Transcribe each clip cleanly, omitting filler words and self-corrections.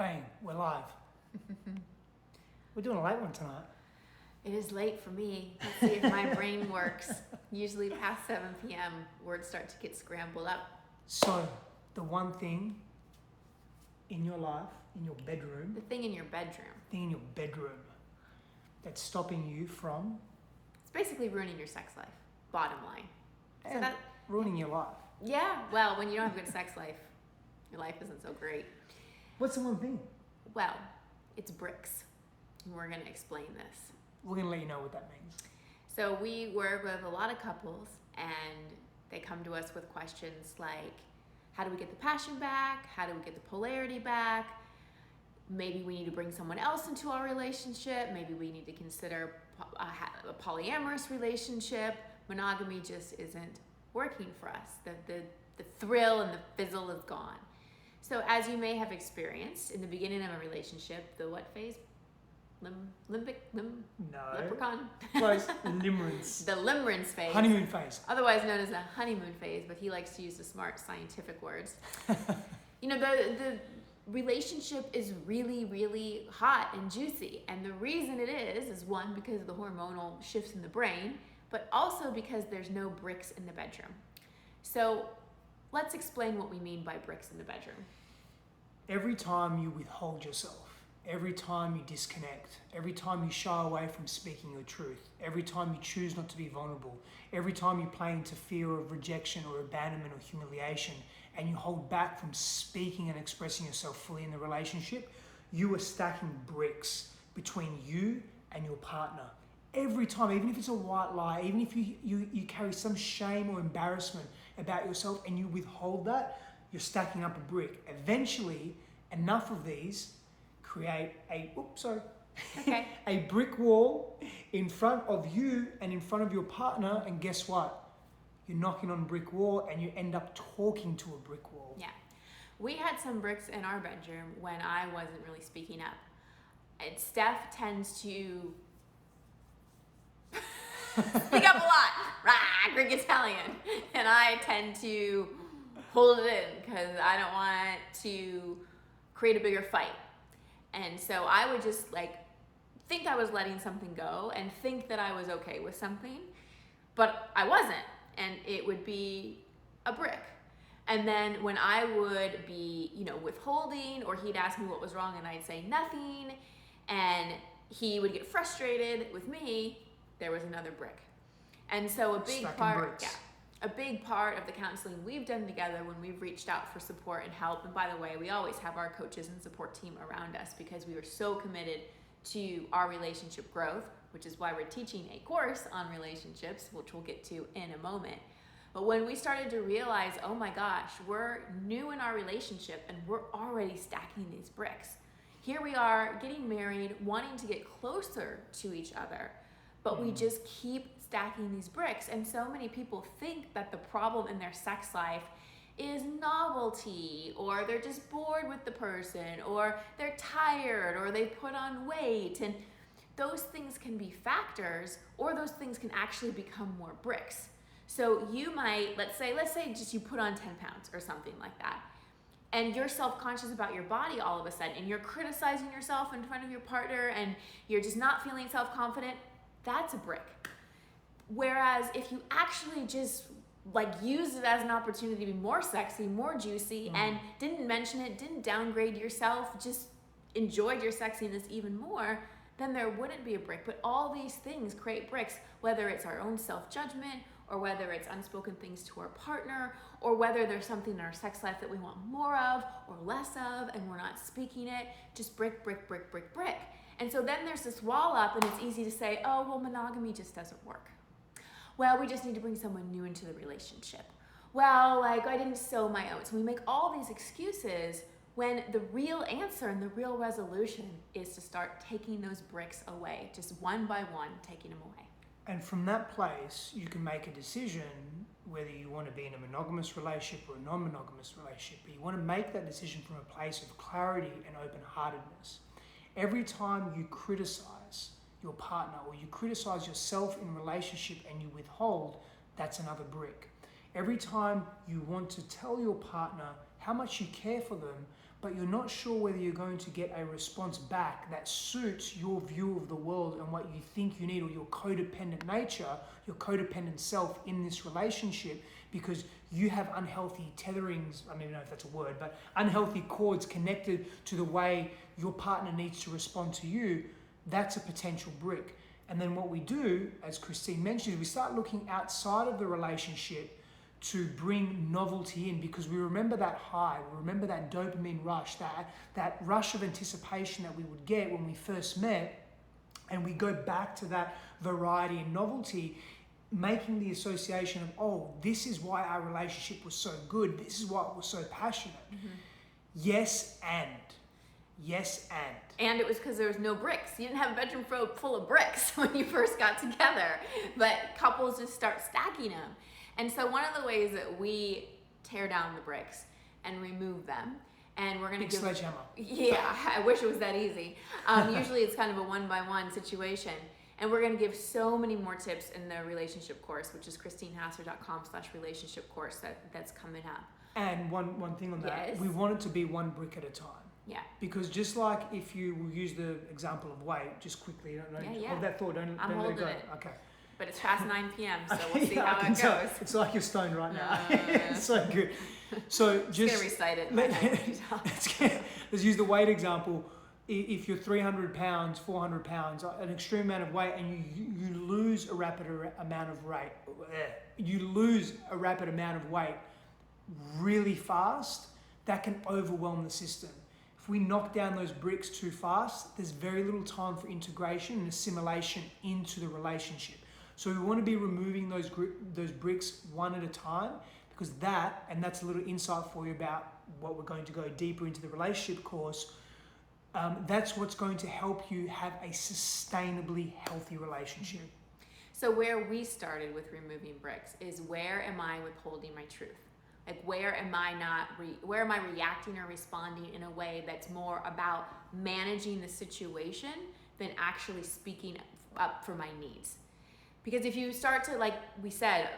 Bang, we're live. We're doing a late one tonight. It is late for me. Let's see if my brain works. Usually past 7 p.m., words start to get scrambled up. So, the one thing in your life, in your bedroom, The thing in your bedroom. That's stopping you from It's basically ruining your sex life, bottom line. and ruining your life. Yeah, well, when you don't have a good sex life, your life isn't so great. What's the one thing? Well, it's bricks. And we're going to explain this. We're going to let you know what that means. So we work with a lot of couples, and they come to us with questions like, how do we get the passion back? How do we get the polarity back? Maybe we need to bring someone else into our relationship. Maybe we need to consider a polyamorous relationship. Monogamy just isn't working for us. The thrill and the fizzle is gone. So as you may have experienced in the beginning of a relationship, the what phase? Leprechaun? Close. Limerence. The limerence phase. Honeymoon phase. Otherwise known as the honeymoon phase, but he likes to use the smart scientific words. The relationship is really, really hot and juicy. And the reason it is one, because of the hormonal shifts in the brain, but also because there's no bricks in the bedroom. So let's explain what we mean by bricks in the bedroom. Every time you withhold yourself, every time you disconnect, every time you shy away from speaking your truth, every time you choose not to be vulnerable, every time you play into fear of rejection or abandonment or humiliation, and you hold back from speaking and expressing yourself fully in the relationship, you are stacking bricks between you and your partner. Every time, even if it's a white lie, even if you carry some shame or embarrassment about yourself and you withhold that, you're stacking up a brick. Eventually, enough of these create a brick wall in front of you and in front of your partner, and guess what? You're knocking on a brick wall and you end up talking to a brick wall. Yeah. We had some bricks in our bedroom when I wasn't really speaking up. And Steph tends to speak up a lot. Rah, Greek Italian. And I tend to hold it in because I don't want to create a bigger fight. And so I would just think I was letting something go and think that I was okay with something, but I wasn't. And it would be a brick. And then when I would be, withholding, or he'd ask me what was wrong and I'd say nothing, and he would get frustrated with me, there was another brick. And so a big part of the counseling we've done together when we've reached out for support and help, and by the way, we always have our coaches and support team around us because we are so committed to our relationship growth, which is why we're teaching a course on relationships, which we'll get to in a moment. But when we started to realize, oh my gosh, we're new in our relationship and we're already stacking these bricks. Here we are getting married, wanting to get closer to each other, but we just keep stacking these bricks. And so many people think that the problem in their sex life is novelty, or they're just bored with the person, or they're tired, or they put on weight. And those things can be factors, or those things can actually become more bricks. So you might, let's say just you put on 10 pounds or something like that, and you're self-conscious about your body all of a sudden, and you're criticizing yourself in front of your partner, and you're just not feeling self-confident. That's a brick. Whereas if you actually just use it as an opportunity to be more sexy, more juicy, and didn't mention it, didn't downgrade yourself, just enjoyed your sexiness even more, then there wouldn't be a brick. But all these things create bricks, whether it's our own self-judgment, or whether it's unspoken things to our partner, or whether there's something in our sex life that we want more of or less of, and we're not speaking it. Just brick, brick, brick, brick, brick. And so then there's this wall up, and it's easy to say, oh, well, monogamy just doesn't work. Well, we just need to bring someone new into the relationship. Well, I didn't sow my oats. We make all these excuses when the real answer and the real resolution is to start taking those bricks away, just one by one, taking them away. And from that place, you can make a decision whether you want to be in a monogamous relationship or a non-monogamous relationship. But you want to make that decision from a place of clarity and open-heartedness. Every time you criticize your partner or you criticize yourself in a relationship and you withhold, that's another brick. Every time you want to tell your partner how much you care for them, but you're not sure whether you're going to get a response back that suits your view of the world and what you think you need, or your codependent nature, your codependent self in this relationship, because you have unhealthy tetherings, I don't even know if that's a word, but unhealthy cords connected to the way your partner needs to respond to you. That's a potential brick. And then what we do, as Christine mentioned, is we start looking outside of the relationship to bring novelty in, because we remember that high, we remember that dopamine rush, that rush of anticipation that we would get when we first met, and we go back to that variety and novelty, making the association of, oh, this is why our relationship was so good, this is why it was so passionate. Mm-hmm. Yes, and it was because there was no bricks. You didn't have a bedroom full of bricks when you first got together, but couples just start stacking them. And so one of the ways that we tear down the bricks and remove them, and we're going to give... sledgehammer. Yeah, I wish it was that easy. Usually it's kind of a one-by-one situation. And we're going to give so many more tips in the relationship course, which is christinehasser.com/relationship course that's coming up. And one thing on that, we want it to be one brick at a time. Yeah. Because just like if you will use the example of weight, just quickly, hold that thought, don't let it go. Okay. But it's past 9 p.m., so we'll see how it goes. It's like you're stoned right now. It's so good. So just going to recite it. Let's use the weight example. If you're 300 pounds, 400 pounds, an extreme amount of weight, and you lose a rapid amount of weight, really fast, that can overwhelm the system. If we knock down those bricks too fast, there's very little time for integration and assimilation into the relationship. So we want to be removing those bricks one at a time, because that's a little insight for you about what we're going to go deeper into the relationship course. That's what's going to help you have a sustainably healthy relationship. So where we started with removing bricks is, where am I withholding my truth? Like, where am I reacting or responding in a way that's more about managing the situation than actually speaking up for my needs? Because if you start to, like we said,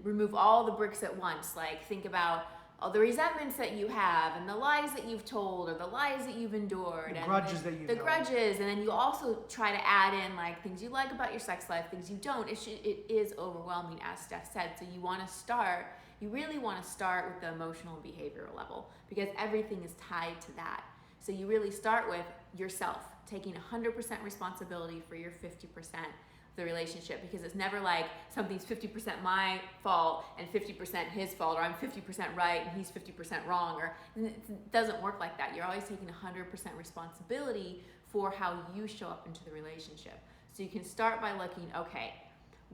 remove all the bricks at once, like think about all the resentments that you have, and the lies that you've told, or the lies that you've endured, the grudges that you've held. Grudges, and then you also try to add in like things you like about your sex life, things you don't. It is overwhelming, as Steph said. So you really want to start with the emotional and behavioral level, because everything is tied to that. So you really start with yourself, taking 100% responsibility for your 50%. The relationship, because it's never like something's 50% my fault and 50% his fault, or I'm 50% right and he's 50% wrong, or it doesn't work like that. You're always taking 100% responsibility for how you show up into the relationship. So you can start by looking, okay,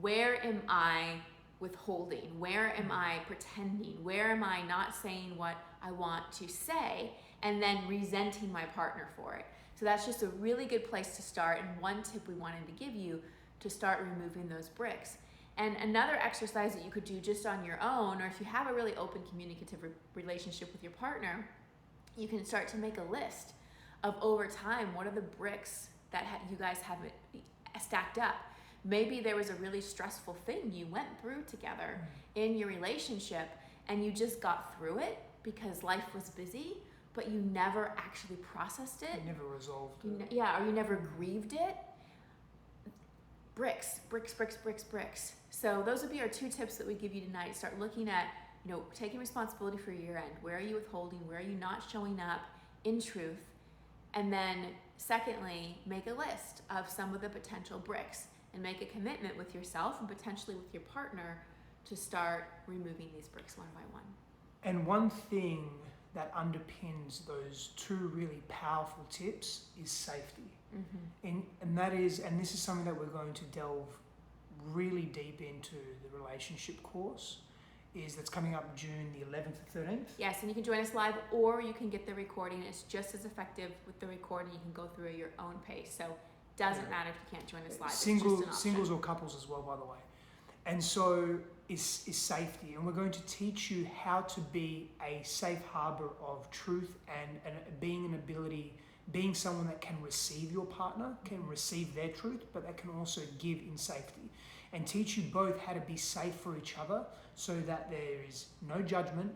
where am I withholding? Where am I pretending? Where am I not saying what I want to say, and then resenting my partner for it? So that's just a really good place to start, and one tip we wanted to give you to start removing those bricks. And another exercise that you could do just on your own, or if you have a really open communicative relationship with your partner, you can start to make a list of, over time, what are the bricks that you guys have stacked up. Maybe there was a really stressful thing you went through together in your relationship, and you just got through it because life was busy, but you never actually processed it. You never resolved it. Or you never grieved it. Bricks. So those would be our 2 tips that we give you tonight. Start looking at, taking responsibility for your end. Where are you withholding? Where are you not showing up in truth? And then secondly, make a list of some of the potential bricks, and make a commitment with yourself and potentially with your partner to start removing these bricks one by one. And one thing that underpins those 2 really powerful tips is safety. Mm-hmm. And this is something that we're going to delve really deep into the relationship course. That's coming up June the 11th to 13th. Yes, and you can join us live, or you can get the recording. It's just as effective with the recording. You can go through at your own pace. So doesn't matter if you can't join us live. Singles or couples as well, by the way. And so is safety. And we're going to teach you how to be a safe harbor of truth, and being someone that can receive your partner, can receive their truth, but that can also give in safety. And teach you both how to be safe for each other, so that there is no judgment,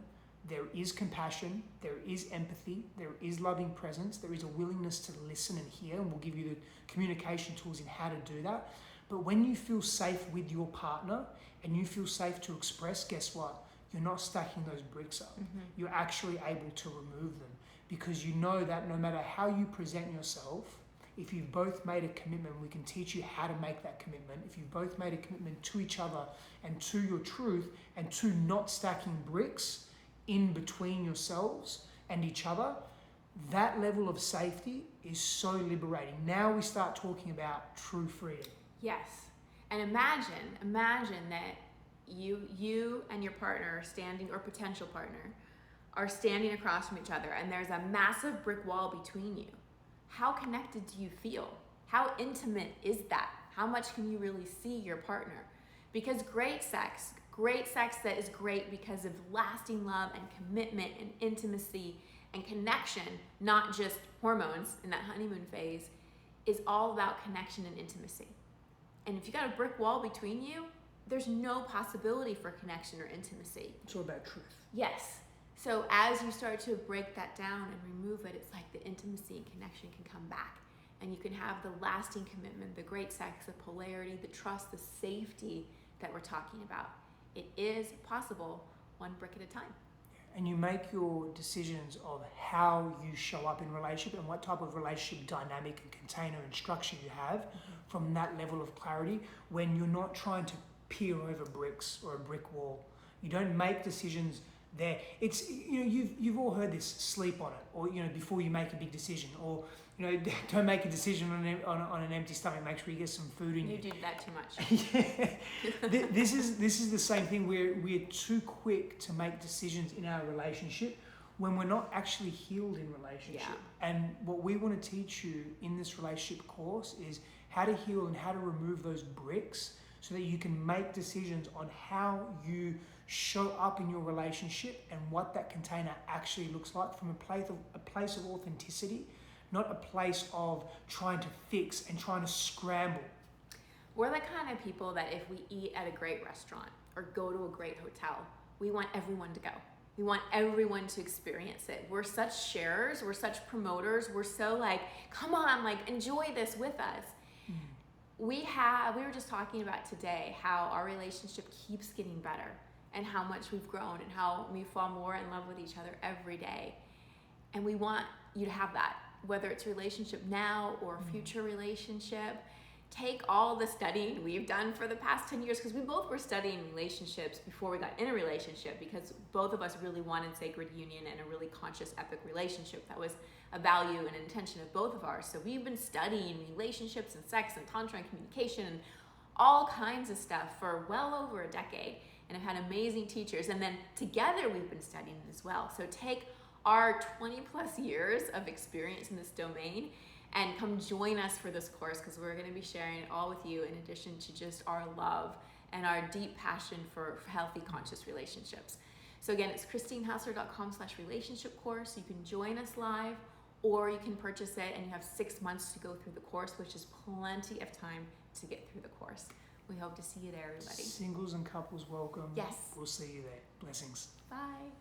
there is compassion, there is empathy, there is loving presence, there is a willingness to listen and hear, and we'll give you the communication tools in how to do that. But when you feel safe with your partner and you feel safe to express, guess what? You're not stacking those bricks up. You're actually able to remove them, because you know that no matter how you present yourself, if you've both made a commitment, we can teach you how to make that commitment. If you've both made a commitment to each other and to your truth and to not stacking bricks in between yourselves and each other, that level of safety is so liberating. Now we start talking about true freedom. Yes. And imagine that you and your partner standing, or potential partner, are standing across from each other, and there's a massive brick wall between you. How connected do you feel? How intimate is that? How much can you really see your partner? Because great sex that is great because of lasting love and commitment and intimacy and connection, not just hormones in that honeymoon phase, is all about connection and intimacy. And if you got a brick wall between you, there's no possibility for connection or intimacy. It's all about truth. Yes. So as you start to break that down and remove it, it's like the intimacy and connection can come back. And you can have the lasting commitment, the great sex, the polarity, the trust, the safety that we're talking about. It is possible, one brick at a time. And you make your decisions of how you show up in relationship and what type of relationship dynamic and container and structure you have from that level of clarity, when you're not trying to peer over bricks or a brick wall. You don't make decisions there. It's, you've all heard this, sleep on it, or before you make a big decision, or don't make a decision on an empty stomach. Make sure you get some food in you. You do that too much. Yeah. This is the same thing. We're too quick to make decisions in our relationship when we're not actually healed in relationship. Yeah. And what we want to teach you in this relationship course is how to heal and how to remove those bricks, so that you can make decisions on how you show up in your relationship and what that container actually looks like from a place of authenticity, not a place of trying to fix and trying to scramble. We're the kind of people that if we eat at a great restaurant or go to a great hotel, we want everyone to go. We want everyone to experience it. We're such sharers, we're such promoters, we're so like, come on, like enjoy this with us. We were just talking about today how our relationship keeps getting better, and how much we've grown, and how we fall more in love with each other every day. And we want you to have that, whether it's a relationship now or a future relationship. Take all the studying we've done for the past 10 years, because we both were studying relationships before we got in a relationship, because both of us really wanted sacred union and a really conscious, epic relationship that was a value and intention of both of ours. So we've been studying relationships and sex and tantra and communication and all kinds of stuff for well over a decade, and have had amazing teachers. And then together we've been studying it as well. So take our 20 plus years of experience in this domain and come join us for this course, because we're going to be sharing it all with you, in addition to just our love and our deep passion for healthy, conscious relationships. So again, it's christinehassler.com/relationship course. You can join us live, or you can purchase it and you have 6 months to go through the course, which is plenty of time to get through the course. We hope to see you there, everybody. Singles and couples welcome. Yes. We'll see you there. Blessings. Bye.